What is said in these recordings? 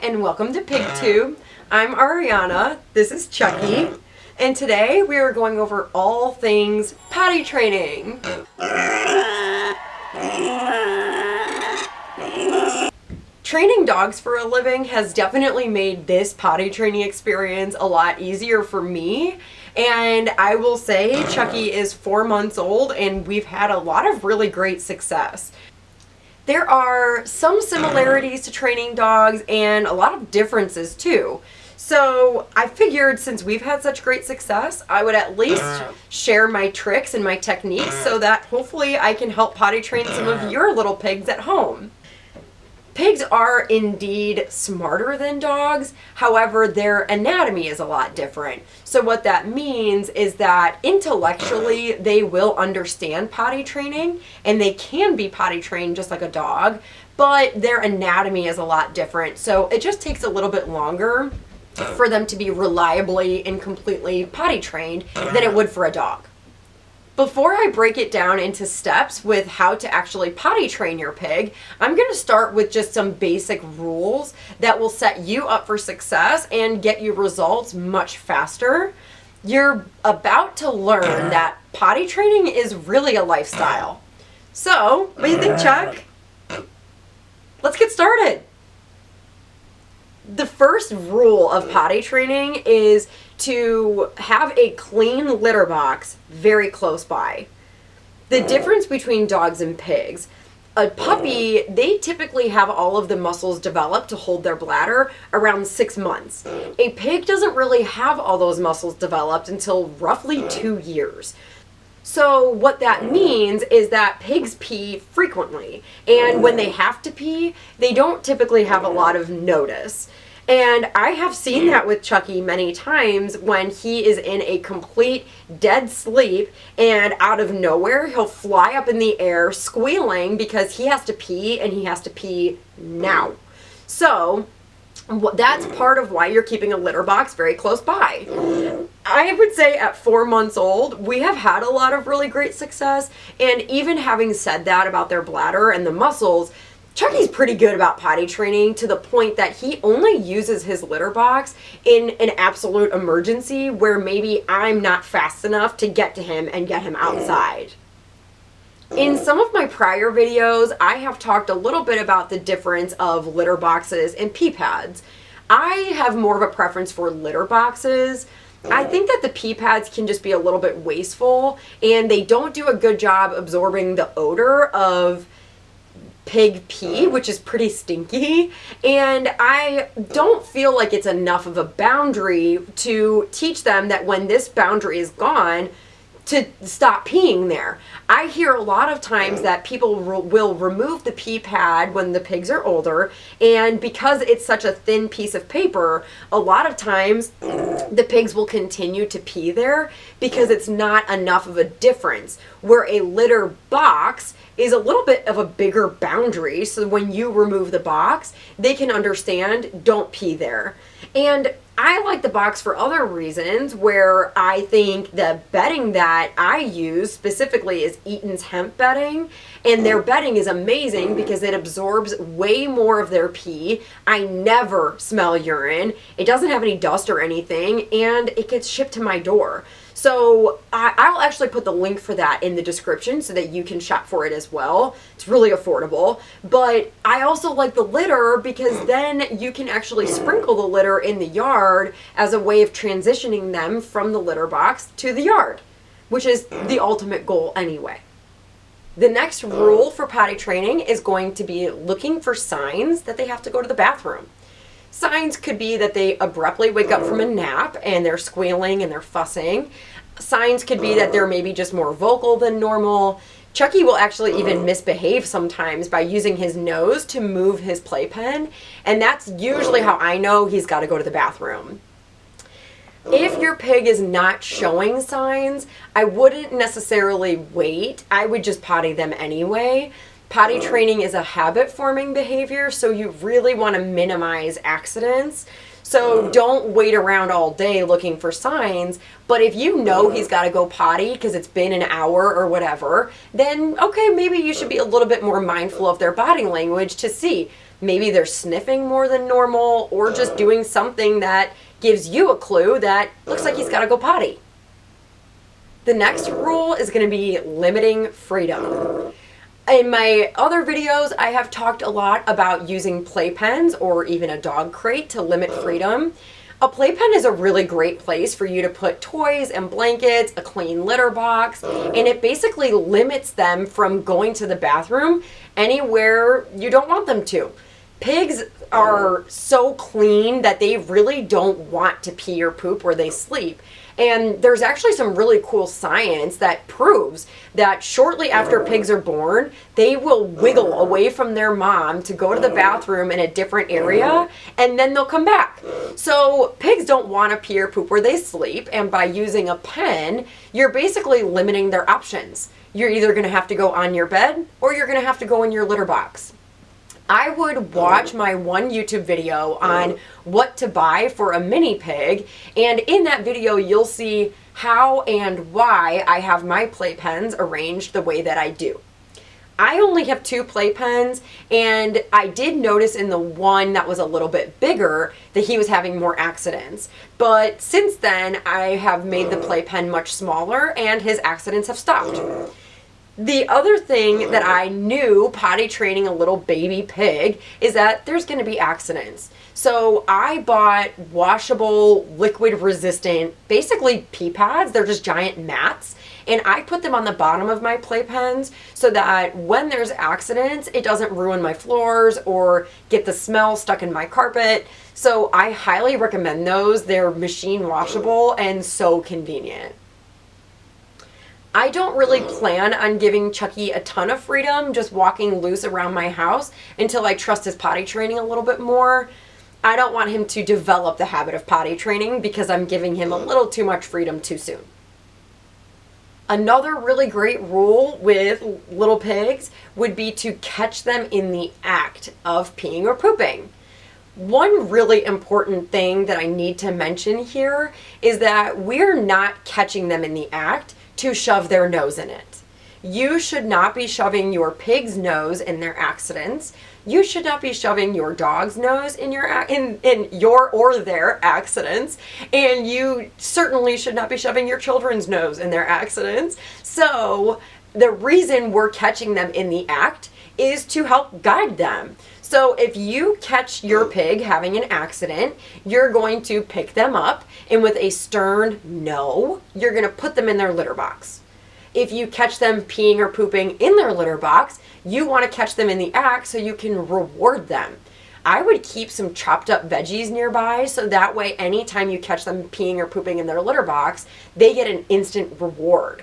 and welcome to PigTube. I'm Ariana, this is Chucky, and today we are going over all things potty training. Training dogs for a living has definitely made this potty training experience a lot easier for me. And I will say Chucky is 4 months old and we've had a lot of really great success. There are some similarities to training dogs and a lot of differences too. So I figured since we've had such great success, I would at least share my tricks and my techniques so that hopefully I can help potty train some of your little pigs at home. Pigs are indeed smarter than dogs, however, their anatomy is a lot different. So what that means is that intellectually they will understand potty training and they can be potty trained just like a dog, but their anatomy is a lot different. So it just takes a little bit longer for them to be reliably and completely potty trained than it would for a dog. Before I break it down into steps with how to actually potty train your pig, I'm going to start with just some basic rules that will set you up for success and get you results much faster. You're about to learn that potty training is really a lifestyle. So, what do you think, Chuck? Let's get started. The first rule of potty training is to have a clean litter box very close by. The difference between dogs and pigs, a puppy, they typically have all of the muscles developed to hold their bladder around 6 months. A pig doesn't really have all those muscles developed until roughly 2 years. So what that means is that pigs pee frequently, and when they have to pee, they don't typically have a lot of notice. And I have seen that with Chucky many times when he is in a complete dead sleep and out of nowhere he'll fly up in the air squealing because he has to pee and he has to pee now. So that's part of why you're keeping a litter box very close by. I would say at 4 months old, we have had a lot of really great success, and even having said that about their bladder and the muscles, Chucky's pretty good about potty training to the point that he only uses his litter box in an absolute emergency where maybe I'm not fast enough to get to him and get him outside. In some of my prior videos, I have talked a little bit about the difference of litter boxes and pee pads. I have more of a preference for litter boxes. I think that the pee pads can just be a little bit wasteful and they don't do a good job absorbing the odor of pig pee, which is pretty stinky, and I don't feel like it's enough of a boundary to teach them that when this boundary is gone, to stop peeing there. I hear a lot of times that people will remove the pee pad when the pigs are older, and because it's such a thin piece of paper, a lot of times the pigs will continue to pee there because it's not enough of a difference, where a litter box is a little bit of a bigger boundary, so when you remove the box, they can understand, don't pee there. And I like the box for other reasons, where I think the bedding that I use specifically is Eaton's hemp bedding, and their bedding is amazing because it absorbs way more of their pee. I never smell urine. It doesn't have any dust or anything, and it gets shipped to my door. So I'll actually put the link for that in the description so that you can shop for it as well. It's really affordable. But I also like the litter because then you can actually sprinkle the litter in the yard as a way of transitioning them from the litter box to the yard, which is the ultimate goal anyway. The next rule for potty training is going to be looking for signs that they have to go to the bathroom. Signs could be that they abruptly wake up from a nap and they're squealing and they're fussing. Signs could be that they're maybe just more vocal than normal. Chucky will actually even misbehave sometimes by using his nose to move his playpen, and that's usually how I know he's got to go to the bathroom. If your pig is not showing signs, I wouldn't necessarily wait. I would just potty them anyway. Potty training is a habit-forming behavior, so you really want to minimize accidents. So don't wait around all day looking for signs, but if you know he's got to go potty because it's been an hour or whatever, then okay, maybe you should be a little bit more mindful of their body language to see, maybe they're sniffing more than normal, or just doing something that gives you a clue that looks like he's got to go potty. The next rule is going to be limiting freedom. In my other videos, I have talked a lot about using playpens or even a dog crate to limit freedom. A playpen is a really great place for you to put toys and blankets, a clean litter box, and it basically limits them from going to the bathroom anywhere you don't want them to. Pigs are so clean that they really don't want to pee or poop where they sleep. And there's actually some really cool science that proves that shortly after pigs are born, they will wiggle away from their mom to go to the bathroom in a different area, and then they'll come back. So pigs don't want to pee or poop where they sleep, and by using a pen, you're basically limiting their options. You're either going to have to go on your bed, or you're going to have to go in your litter box. I would watch my one YouTube video on what to buy for a mini pig, and in that video you'll see how and why I have my playpens arranged the way that I do. I only have 2 playpens, and I did notice in the one that was a little bit bigger that he was having more accidents. But since then I have made the playpen much smaller and his accidents have stopped. The other thing that I knew potty training a little baby pig is that there's going to be accidents. So I bought washable, liquid resistant, basically pee pads. They're just giant mats. And I put them on the bottom of my playpens so that when there's accidents, it doesn't ruin my floors or get the smell stuck in my carpet. So I highly recommend those. They're machine washable and so convenient. I don't really plan on giving Chucky a ton of freedom, just walking loose around my house until I trust his potty training a little bit more. I don't want him to develop the habit of potty training because I'm giving him a little too much freedom too soon. Another really great rule with little pigs would be to catch them in the act of peeing or pooping. One really important thing that I need to mention here is that we're not catching them in the act to shove their nose in it. You should not be shoving your pig's nose in their accidents. You should not be shoving your dog's nose in your or their accidents. And you certainly should not be shoving your children's nose in their accidents. So the reason we're catching them in the act is to help guide them. So if you catch your pig having an accident, you're going to pick them up and with a stern no, you're going to put them in their litter box. If you catch them peeing or pooping in their litter box, you want to catch them in the act so you can reward them. I would keep some chopped up veggies nearby so that way anytime you catch them peeing or pooping in their litter box, they get an instant reward.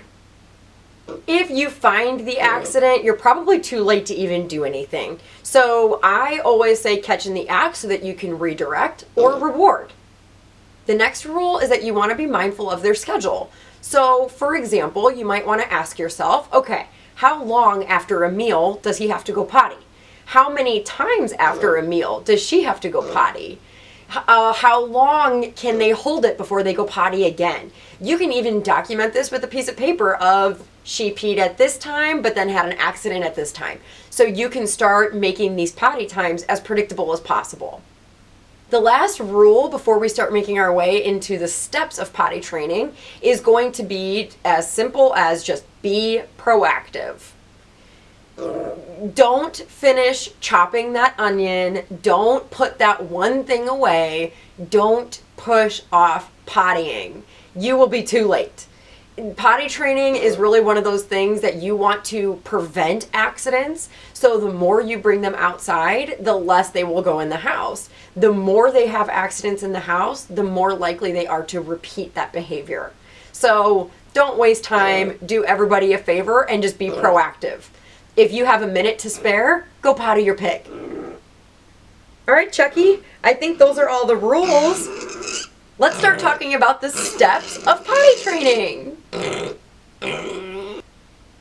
If you find the accident, you're probably too late to even do anything. So I always say catch in the act so that you can redirect or reward. The next rule is that you want to be mindful of their schedule. So for example, you might want to ask yourself, okay, how long after a meal does he have to go potty? How many times after a meal does she have to go potty? How long can they hold it before they go potty again? You can even document this with a piece of paper of she peed at this time but then had an accident at this time. So you can start making these potty times as predictable as possible. The last rule before we start making our way into the steps of potty training is going to be as simple as just be proactive. Don't finish chopping that onion. Don't put that one thing away. Don't push off pottying. You will be too late. Potty training is really one of those things that you want to prevent accidents. So the more you bring them outside, the less they will go in the house. The more they have accidents in the house, the more likely they are to repeat that behavior. So don't waste time. Do everybody a favor and just be proactive. If you have a minute to spare, go potty your pig. All right, Chucky, I think those are all the rules. Let's start talking about the steps of potty training.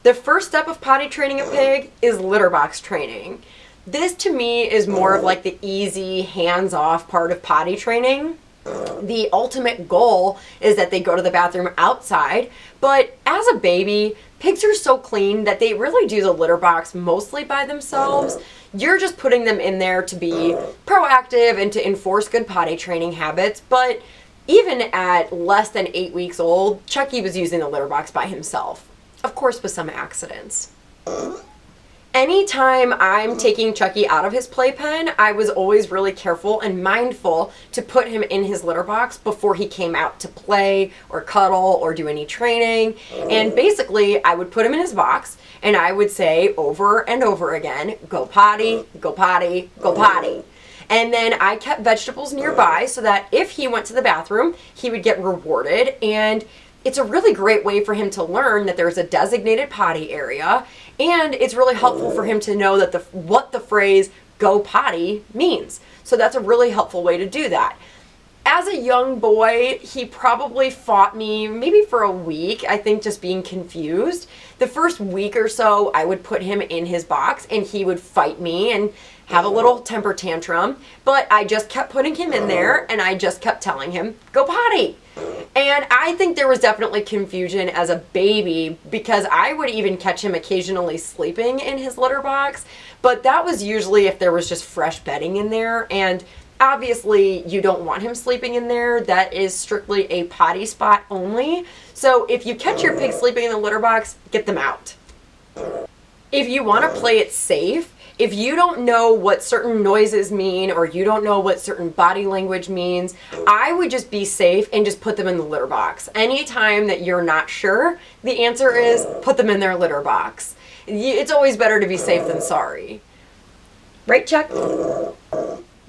The first step of potty training a pig is litter box training. This to me is more of like the easy, hands-off part of potty training. The ultimate goal is that they go to the bathroom outside, but as a baby, pigs are so clean that they really do the litter box mostly by themselves. You're just putting them in there to be proactive and to enforce good potty training habits, but even at less than 8 weeks old, Chucky was using the litter box by himself, of course with some accidents. Anytime I'm taking Chucky out of his playpen, I was always really careful and mindful to put him in his litter box before he came out to play or cuddle or do any training. And basically, I would put him in his box and I would say over and over again, go potty, go potty, go potty. And then I kept vegetables nearby so that if he went to the bathroom, he would get rewarded. And it's a really great way for him to learn that there's a designated potty area, and it's really helpful for him to know that what the phrase go potty means. So that's a really helpful way to do that. As a young boy, he probably fought me maybe for a week, I think just being confused. The first week or so, I would put him in his box and he would fight me and have a little temper tantrum, but I just kept putting him in there and I just kept telling him, go potty. And I think there was definitely confusion as a baby because I would even catch him occasionally sleeping in his litter box, but that was usually if there was just fresh bedding in there, and obviously you don't want him sleeping in there. That is strictly a potty spot only. So if you catch your pig sleeping in the litter box, get them out. If you want to play it safe, if you don't know what certain noises mean or you don't know what certain body language means, I would just be safe and just put them in the litter box. Anytime that you're not sure, the answer is put them in their litter box. It's always better to be safe than sorry. Right, Chuck?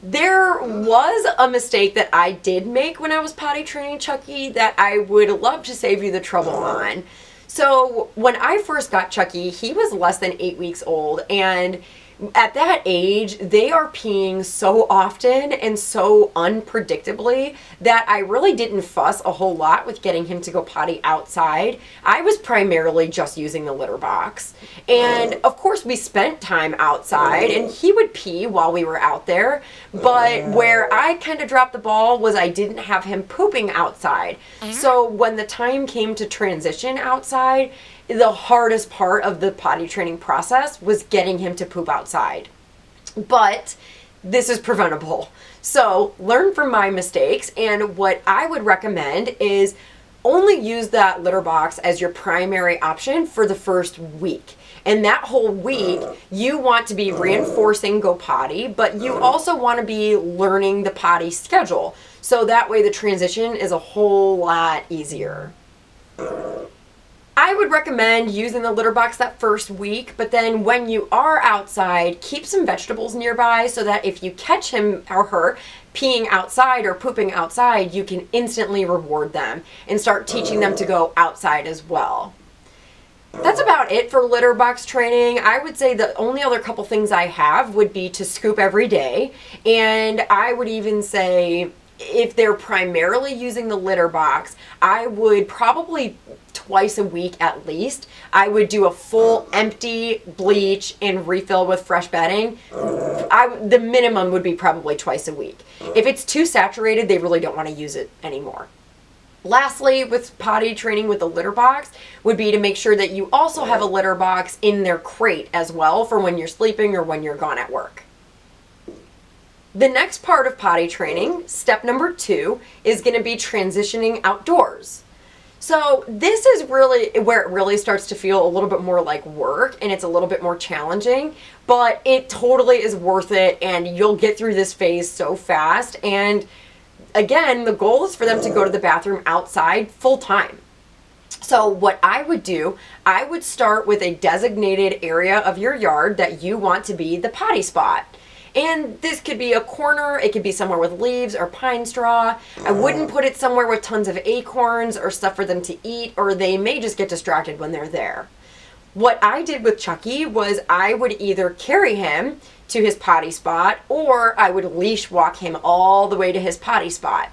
There was a mistake that I did make when I was potty training Chucky that I would love to save you the trouble on. So when I first got Chucky, he was less than 8 weeks old, and at that age, they are peeing so often and so unpredictably that I really didn't fuss a whole lot with getting him to go potty outside. I was primarily just using the litter box. And of course, we spent time outside and he would pee while we were out there. But where I kind of dropped the ball was I didn't have him pooping outside. So when the time came to transition outside, the hardest part of the potty training process was getting him to poop outside. But this is preventable. So learn from my mistakes, and what I would recommend is only use that litter box as your primary option for the first week. And that whole week, you want to be reinforcing go potty, but you also want to be learning the potty schedule. So that way the transition is a whole lot easier. I would recommend using the litter box that first week, but then when you are outside, keep some vegetables nearby so that if you catch him or her peeing outside or pooping outside, you can instantly reward them and start teaching them to go outside as well. That's about it for litter box training. I would say the only other couple things I have would be to scoop every day, and I would even say if they're primarily using the litter box, I would probably twice a week at least, I would do a full empty, bleach, and refill with fresh bedding. The minimum would be probably twice a week. If it's too saturated, they really don't want to use it anymore. Lastly, with potty training with the litter box would be to make sure that you also have a litter box in their crate as well for when you're sleeping or when you're gone at work. The next part of potty training, step number 2, is going to be transitioning outdoors. So this is really where it really starts to feel a little bit more like work, and it's a little bit more challenging, but it totally is worth it, and you'll get through this phase so fast. And again, the goal is for them to go to the bathroom outside full time. So what I would do, I would start with a designated area of your yard that you want to be the potty spot. And this could be a corner, it could be somewhere with leaves or pine straw. I wouldn't put it somewhere with tons of acorns or stuff for them to eat, or they may just get distracted when they're there. What I did with Chucky was I would either carry him to his potty spot or I would leash walk him all the way to his potty spot.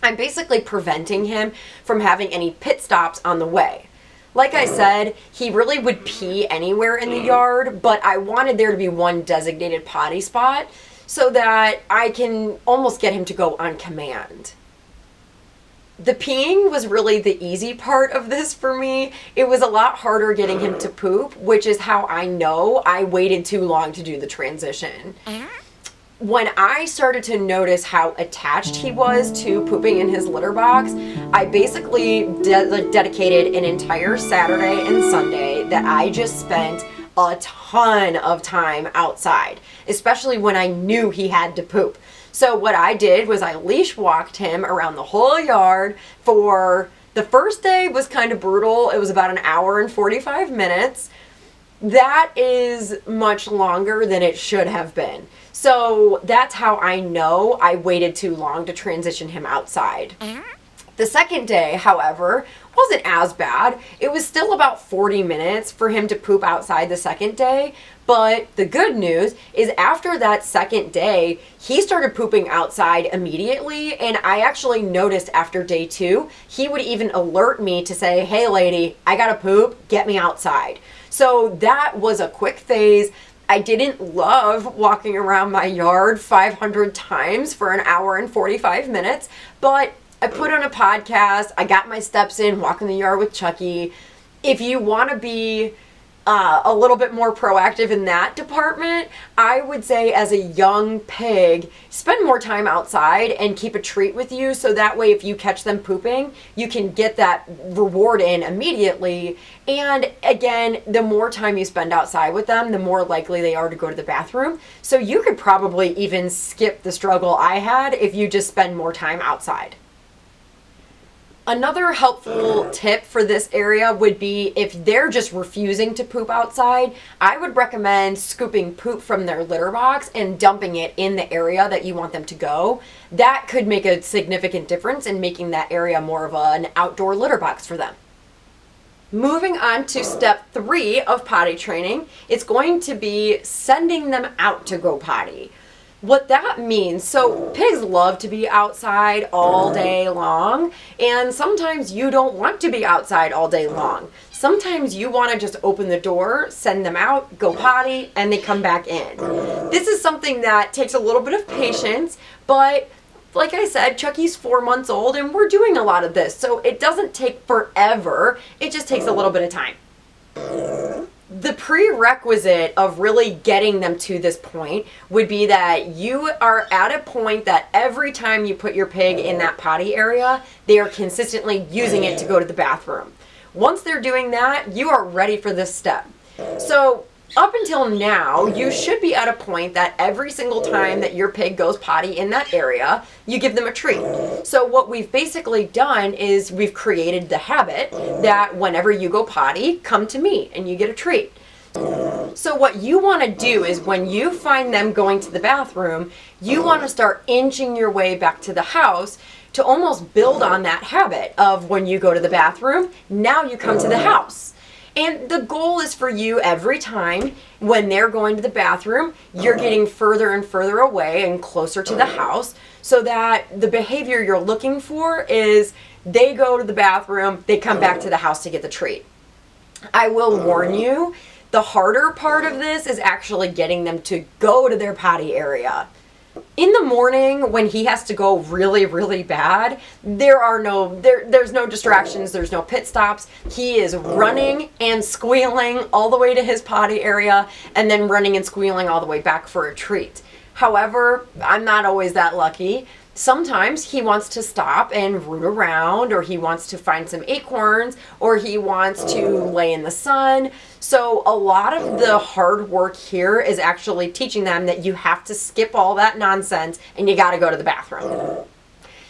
I'm basically preventing him from having any pit stops on the way. Like I said, he really would pee anywhere in the yard, but I wanted there to be one designated potty spot so that I can almost get him to go on command. The peeing was really the easy part of this for me. It was a lot harder getting him to poop, which is how I know I waited too long to do the transition. When I started to notice how attached he was to pooping in his litter box, I basically dedicated an entire Saturday and Sunday that I just spent a ton of time outside, especially when I knew he had to poop. So what I did was I leash walked him around the whole yard for the first day was kind of brutal. It was about an hour and 45 minutes. That is much longer than it should have been. So that's how I know I waited too long to transition him outside. The second day, however, wasn't as bad. It was still about 40 minutes for him to poop outside the second day. But the good news is after that second day, he started pooping outside immediately. And I actually noticed after day 2, he would even alert me to say, hey lady, I gotta poop, get me outside. So that was a quick phase. I didn't love walking around my yard 500 times for an hour and 45 minutes, but I put on a podcast, I got my steps in, walking the yard with Chucky. If you want to be a little bit more proactive in that department, I would say as a young pig, spend more time outside and keep a treat with you so that way if you catch them pooping, you can get that reward in immediately. And again, the more time you spend outside with them, the more likely they are to go to the bathroom. So you could probably even skip the struggle I had if you just spend more time outside. Another helpful tip for this area would be if they're just refusing to poop outside, I would recommend scooping poop from their litter box and dumping it in the area that you want them to go. That could make a significant difference in making that area more of an outdoor litter box for them. Moving on to step 3 of potty training, it's going to be sending them out to go potty. What that means, so pigs love to be outside all day long, and sometimes you don't want to be outside all day long. Sometimes you want to just open the door, send them out, go potty, and they come back in. This is something that takes a little bit of patience, but like I said, Chucky's 4 months old and we're doing a lot of this, so it doesn't take forever, it just takes a little bit of time. The prerequisite of really getting them to this point would be that you are at a point that every time you put your pig in that potty area, they are consistently using it to go to the bathroom. Once they're doing that, you are ready for this step. So up until now, you should be at a point that every single time that your pig goes potty in that area, you give them a treat. So what we've basically done is we've created the habit that whenever you go potty, come to me and you get a treat. So what you want to do is when you find them going to the bathroom, you want to start inching your way back to the house to almost build on that habit of when you go to the bathroom, now you come to the house. And the goal is for you every time when they're going to the bathroom, you're getting further and further away and closer to the house so that the behavior you're looking for is they go to the bathroom, they come back to the house to get the treat. I will warn you, the harder part of this is actually getting them to go to their potty area. In the morning when he has to go really, really bad, there's no distractions, there's no pit stops. He is running and squealing all the way to his potty area and then running and squealing all the way back for a treat. However, I'm not always that lucky. Sometimes he wants to stop and root around, or he wants to find some acorns, or he wants to lay in the sun. So a lot of the hard work here is actually teaching them that you have to skip all that nonsense and you got to go to the bathroom.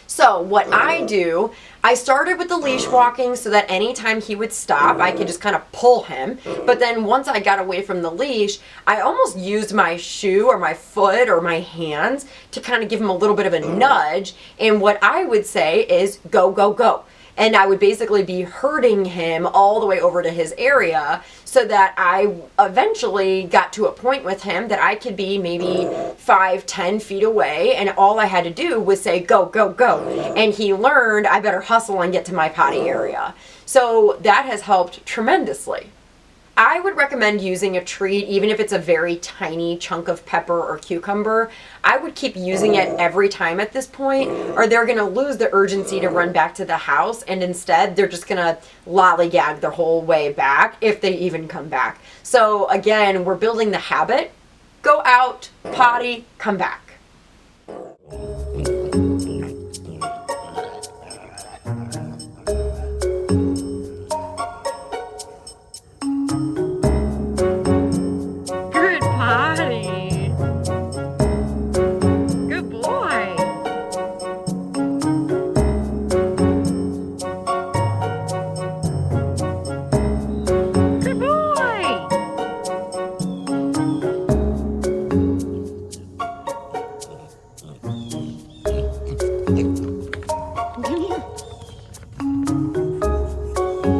So what I do, I started with the leash walking so that anytime he would stop, I could just kind of pull him. But then once I got away from the leash, I almost used my shoe or my foot or my hands to kind of give him a little bit of a nudge. And what I would say is go, go, go. And I would basically be herding him all the way over to his area so that I eventually got to a point with him that I could be maybe 5-10 feet away, and all I had to do was say go, go, go. And he learned I better hustle and get to my potty area. So that has helped tremendously. I would recommend using a treat, even if it's a very tiny chunk of pepper or cucumber. I would keep using it every time at this point, or they're going to lose the urgency to run back to the house, and instead they're just going to lollygag the whole way back, if they even come back. So again, we're building the habit. Go out, potty, come back. Good potty. Good boy. Good boy.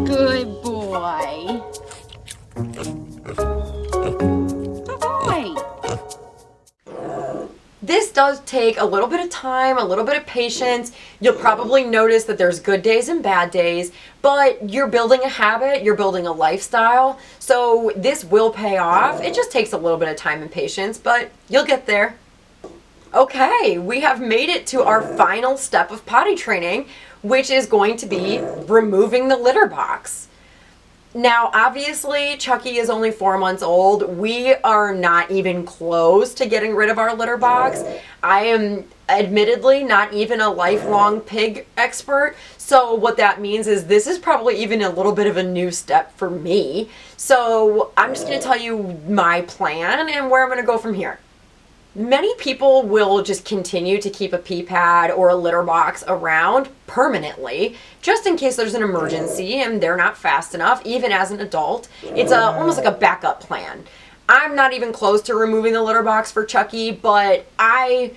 Good boy. Good boy. This does take a little bit of time, a little bit of patience. You'll probably notice that there's good days and bad days, but you're building a habit, you're building a lifestyle, so this will pay off. It just takes a little bit of time and patience, but you'll get there. Okay, we have made it to our final step of potty training, which is going to be removing the litter box. Now, obviously, Chucky is only 4 months old. We are not even close to getting rid of our litter box. I am admittedly not even a lifelong pig expert. So what that means is this is probably even a little bit of a new step for me. So I'm just going to tell you my plan and where I'm going to go from here. Many people will just continue to keep a pee pad or a litter box around permanently, just in case there's an emergency and they're not fast enough, even as an adult. It's almost like a backup plan. I'm not even close to removing the litter box for Chucky, but I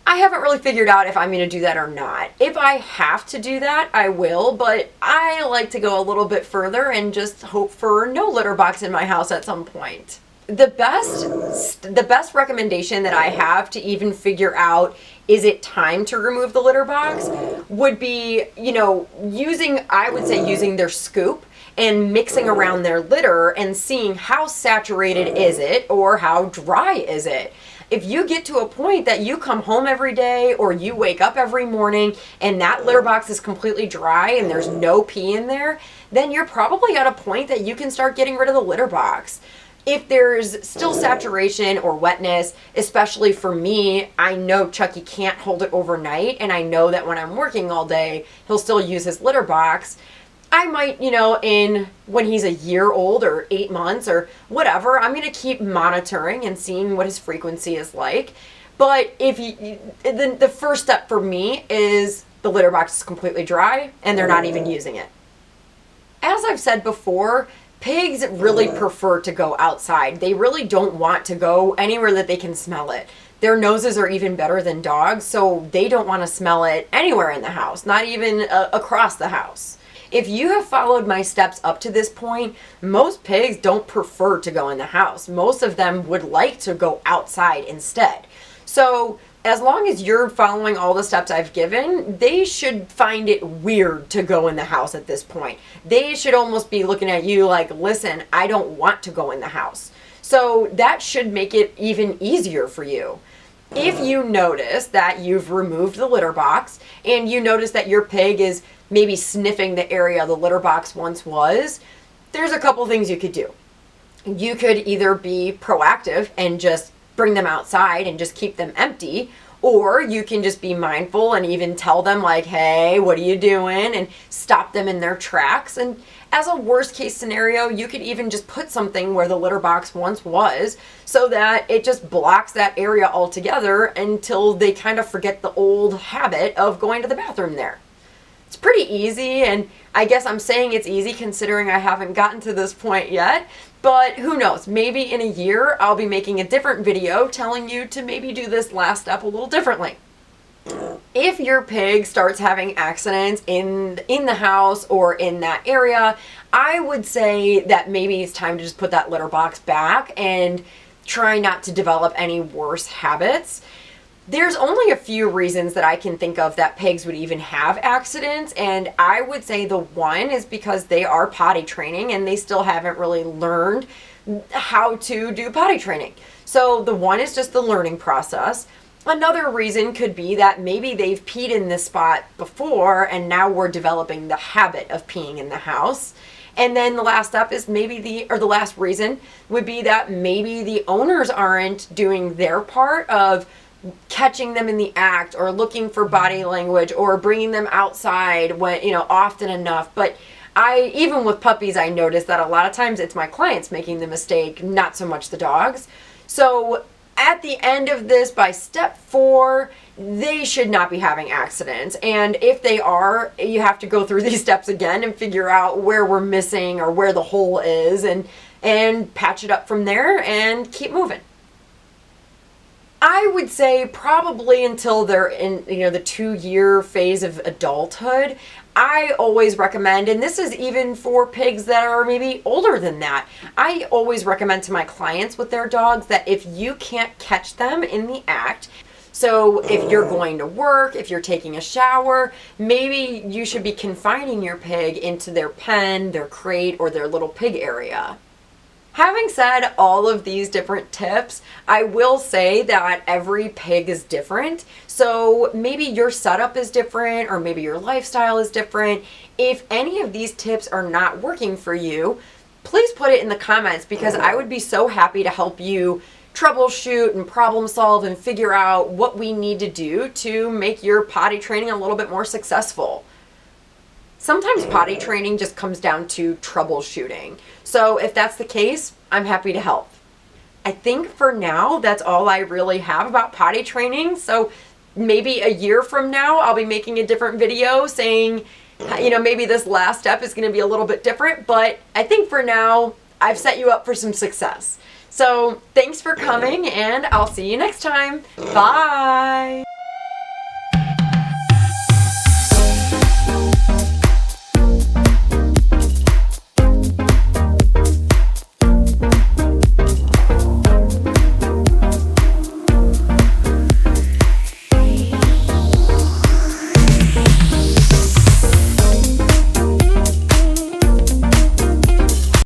haven't really figured out if I'm going to do that or not. If I have to do that, I will, but I like to go a little bit further and just hope for no litter box in my house at some point. The best recommendation that I have to even figure out is it time to remove the litter box would be, I would say using their scoop and mixing around their litter and seeing how saturated is it or how dry is it. If you get to a point that you come home every day or you wake up every morning and that litter box is completely dry and there's no pee in there, then you're probably at a point that you can start getting rid of the litter box. If there's still saturation or wetness, especially for me, I know Chucky can't hold it overnight, and I know that when I'm working all day, he'll still use his litter box. I might, when he's a year old or 8 months or whatever, I'm going to keep monitoring and seeing what his frequency is like. But the first step for me is the litter box is completely dry and they're not even using it. As I've said before, pigs really prefer to go outside. They really don't want to go anywhere that they can smell it. Their noses are even better than dogs, so they don't want to smell it anywhere in the house, not even across the house. If you have followed my steps up to this point, most pigs don't prefer to go in the house. Most of them would like to go outside instead. So as long as you're following all the steps I've given, they should find it weird to go in the house at this point. They should almost be looking at you like, listen, I don't want to go in the house. So that should make it even easier for you. If you notice that you've removed the litter box and you notice that your pig is maybe sniffing the area the litter box once was, there's a couple things you could do. You could either be proactive and just bring them outside and just keep them empty, or you can just be mindful and even tell them like, hey, what are you doing? And stop them in their tracks. And as a worst case scenario, you could even just put something where the litter box once was so that it just blocks that area altogether until they kind of forget the old habit of going to the bathroom there. It's pretty easy, and I guess I'm saying it's easy considering I haven't gotten to this point yet, but who knows, maybe in a year I'll be making a different video telling you to maybe do this last step a little differently. If your pig starts having accidents in the house or in that area, I would say that maybe it's time to just put that litter box back and try not to develop any worse habits. There's only a few reasons that I can think of that pigs would even have accidents, and I would say the one is because they are potty training and they still haven't really learned how to do potty training. So the one is just the learning process. Another reason could be that maybe they've peed in this spot before and now we're developing the habit of peeing in the house. And then the last step is the last reason would be that maybe the owners aren't doing their part of catching them in the act or looking for body language or bringing them outside when, often enough. But even with puppies, I notice that a lot of times it's my clients making the mistake, not so much the dogs. So at the end of this, by step 4, they should not be having accidents. And if they are, you have to go through these steps again and figure out where we're missing or where the hole is and patch it up from there and keep moving. I would say probably until they're in, the 2-year phase of adulthood. I always recommend, and this is even for pigs that are maybe older than that, I always recommend to my clients with their dogs that if you can't catch them in the act, so if you're going to work, if you're taking a shower, maybe you should be confining your pig into their pen, their crate, or their little pig area. Having said all of these different tips, I will say that every pig is different. So maybe your setup is different or maybe your lifestyle is different. If any of these tips are not working for you, please put it in the comments because I would be so happy to help you troubleshoot and problem solve and figure out what we need to do to make your potty training a little bit more successful. Sometimes potty training just comes down to troubleshooting. So if that's the case, I'm happy to help. I think for now, that's all I really have about potty training. So maybe a year from now, I'll be making a different video saying, maybe this last step is going to be a little bit different. But I think for now, I've set you up for some success. So thanks for coming and I'll see you next time. Bye.